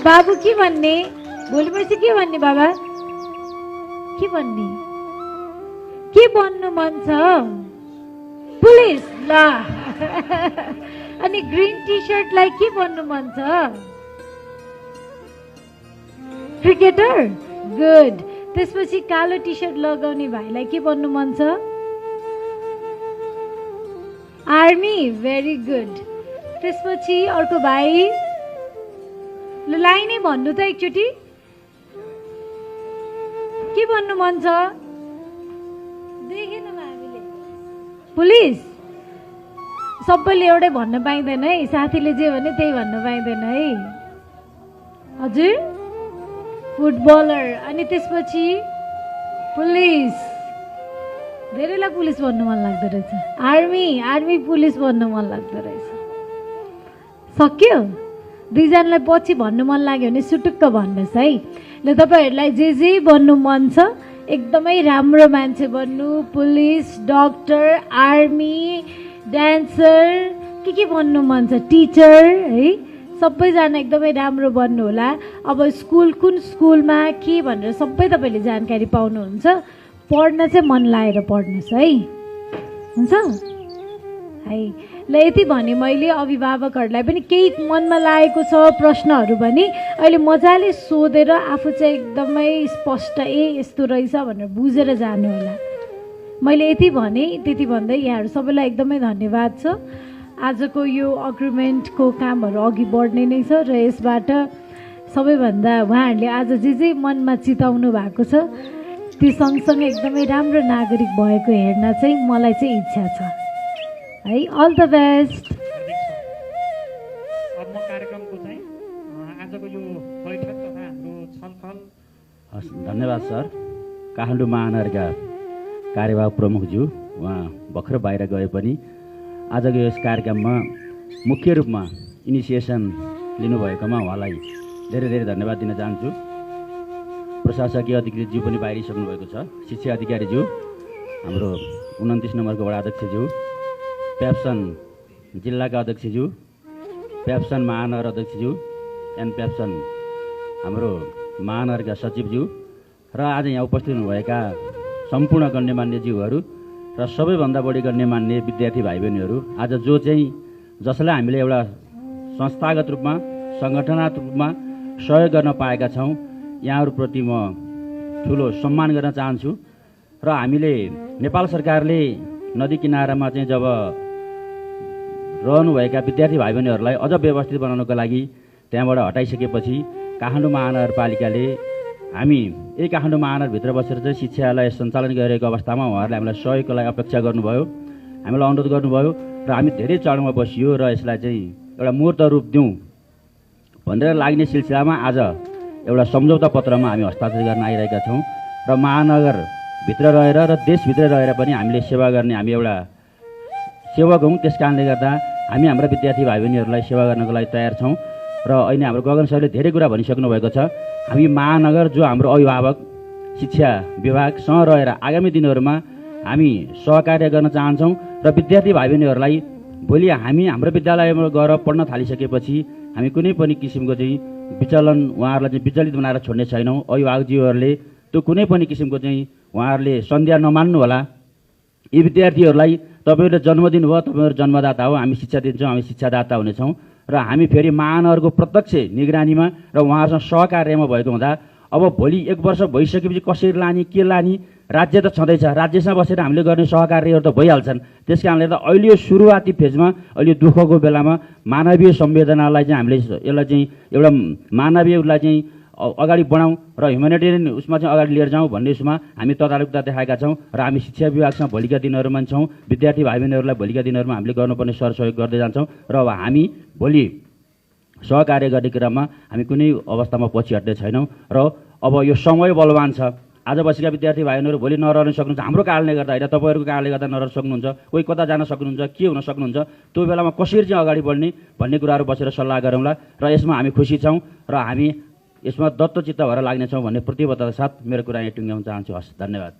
बाबु के भन्ने भोलि पर्सि के भन्ने बाबा के भन्ने के बन्नु मन छ पुलिस ल अनि ग्रीन टी शर्टलाई के बन्नु मन छ क्रिकेटर गुड त्यसपछि कालो टी शर्ट लगाउने भाइलाई के बन्नु मन छ आर्मी भेरी गुड त्यसपछि अर्को भाइ ल लाइन नै भन्नु त एकचोटि के भन्नु मन छ देखेनौँ हामीले पुलिस सबैले एउटै भन्न पाइँदैन है साथीले जे भने त्यही भन्न पाइँदैन है हजुर फुटबलर अनि त्यसपछि पुलिस धेरैलाई पुलिस भन्नु मन लाग्दो रहेछ आर्मी पुलिस भन्नु मन लाग्दो रहेछ सक्यो दुईजनालाई पछि भन्नु मन लाग्यो भने सुटुक्क भन्नुहोस् है ल तपाईँहरूलाई जे बन्नु मन छ एकदमै राम्रो मान्छे बन्नु पुलिस डक्टर आर्मी डान्सर के बन्नु मन छ टिचर है सबैजना एकदमै राम्रो बन्नु होला अब स्कुल कुन स्कुलमा के भनेर सबै तपाईँले जानकारी पाउनुहुन्छ पढ्न चाहिँ मन लाएर पढ्नुहोस् है हुन्छ है ल यति भने मैले अभिभावकहरूलाई पनि केही मनमा लागेको छ प्रश्नहरू पनि अहिले मजाले सोधेर आफू चाहिँ एकदमै स्पष्ट यस्तो रहेछ भनेर बुझेर जानु होला मैले यति भने त्यति भन्दै यहाँहरू सबैलाई एकदमै धन्यवाद छ आजको यो अग्रिमेन्टको कामहरू अघि बढ्ने नै छ र यसबाट सबैभन्दा उहाँहरूले आज जे मनमा चिताउनु भएको छ त्यो सँगसँगै एकदमै राम्रो नागरिक भएको हेर्न चाहिँ मलाई चाहिँ इच्छा छ है अल द बेस्ट अब म कार्यक्रमको चाहिँ आजको यो बैठक तथा हाम्रो छलफल धन्यवाद सर काठमाडौँ महानगरका कार्यवाहक प्रमुखज्यू उहाँ भर्खर बाहिर गए पनि आजको यस कार्यक्रममा मुख्य रूपमा इनिसिएसन लिनुभएकोमा उहाँलाई धेरै धेरै धन्यवाद दिन चाहन्छु प्रशासकीय अधिकृतज्यू पनि बाहिरिसक्नु भएको छ शिक्षा अधिकारीज्यू हाम्रो 29 नम्बरको वडा अध्यक्षज्यू प्याप्सन जिल्लाका अध्यक्षज्यू प्याप्सन महानगर अध्यक्षज्यू एन्ड प्याप्सन हाम्रो महानगरका सचिवज्यू र आज यहाँ उपस्थित हुनुभएका सम्पूर्ण गण्यमान्य ज्यूहरू र सबैभन्दा बढी गण्यमान्य विद्यार्थी भाइ बहिनीहरू आज जो चाहिँ जसलाई हामीले एउटा संस्थागत रूपमा सङ्गठनात्मक रूपमा सहयोग गर्न पाएका छौँ यहाँहरूप्रति म ठुलो सम्मान गर्न चाहन्छु र हामीले नेपाल सरकारले नदी किनारामा चाहिँ जब रहनुभएका विद्यार्थी भाइ बहिनीहरूलाई अझ व्यवस्थित बनाउनको लागि त्यहाँबाट हटाइसकेपछि काठमाडौँ महानगरपालिकाले हामी यही काठमाडौँ महानगरभित्र बसेर चाहिँ शिक्षालाई सञ्चालन गरिरहेको अवस्थामा उहाँहरूले हामीलाई सहयोगको लागि अपेक्षा गर्नुभयो हामीलाई अनुरोध गर्नुभयो र हामी धेरै चरणमा बसियो र यसलाई चाहिँ एउटा मूर्त रूप दिउँ भनेर लाग्ने सिलसिलामा आज एउटा सम्झौता पत्रमा हामी हस्ताक्षर गर्न आइरहेका छौँ र महानगरभित्र रहेर र देशभित्र रहेर पनि हामीले सेवा गर्ने हामी एउटा सेवक हौँ त्यस कारणले गर्दा हामी हाम्रा विद्यार्थी भाइ बहिनीहरूलाई सेवा गर्नको लागि तयार छौँ र अहिले हाम्रो गगन सरले धेरै कुरा भनिसक्नु भएको छ हामी महानगर जो हाम्रो अभिभावक शिक्षा विभागसँग रहेर आगामी दिनहरूमा हामी सहकार्य गर्न चाहन्छौँ र विद्यार्थी भाइ बहिनीहरूलाई भोलि हामी हाम्रो विद्यालयमा गएर पढ्न थालिसकेपछि हामी कुनै पनि किसिमको चाहिँ विचलन उहाँहरूलाई चाहिँ विचलित बनाएर छोड्ने छैनौँ अभिभावकज्यूहरूले त्यो कुनै पनि किसिमको चाहिँ उहाँहरूले सन्ध्या नमान्नु होला यी विद्यार्थीहरूलाई तपाईँहरूले जन्मदिन भयो तपाईँहरू जन्मदाता हो हामी शिक्षा दिन्छौँ हामी शिक्षादाता हुनेछौँ र हामी फेरि महानगरको प्रत्यक्ष निगरानीमा र उहाँहरूसँग सहकार्यमा भएको हुँदा अब भोलि 1 वर्ष भइसकेपछि कसरी लाने के लाने राज्य त छँदैछ राज्यसँग बसेर हामीले गर्ने सहकार्यहरू त भइहाल्छन् त्यस कारणले त अहिले यो सुरुवाती फेजमा अहिले दुःखको बेलामा मानवीय संवेदनालाई चाहिँ हामीले यसलाई चाहिँ एउटा मानवीयलाई चाहिँ अगाडि बढाउँ र ह्युमेनिटेरियन उसमा चाहिँ अगाडि लिएर जाउँ भन्ने उसमा हामी तदारुकता देखाएका छौँ र हामी शिक्षा विभागसँग भोलिका दिनहरूमा छौँ विद्यार्थी भाइ बहिनीहरूलाई भोलिका दिनहरूमा हामीले गर्नुपर्ने सरसहयोग गर्दै जान्छौँ र अब हामी भोलि सहकार्य गर्ने क्रममा हामी कुनै अवस्थामा पछि हट्ने छैनौँ र अब यो समय बलवान छ आज बसेका विद्यार्थी भाइ बहिनीहरू भोलि नरहन सक्नुहुन्छ हाम्रो कारणले गर्दा होइन तपाईँहरूको कारणले गर्दा नरहन सक्नुहुन्छ कोही कता जान सक्नुहुन्छ के हुन सक्नुहुन्छ त्यो बेलामा कसरी चाहिँ अगाडि बढ्ने भन्ने कुराहरू बसेर सल्लाह गरौँला र यसमा हामी खुसी छौँ र हामी यसमा दत्तचित्त भएर लाग्नेछौँ भन्ने प्रतिबद्धता साथ मेरो कुरा यहाँ टुङ्ग्याउन चाहन्छु हस् धन्यवाद।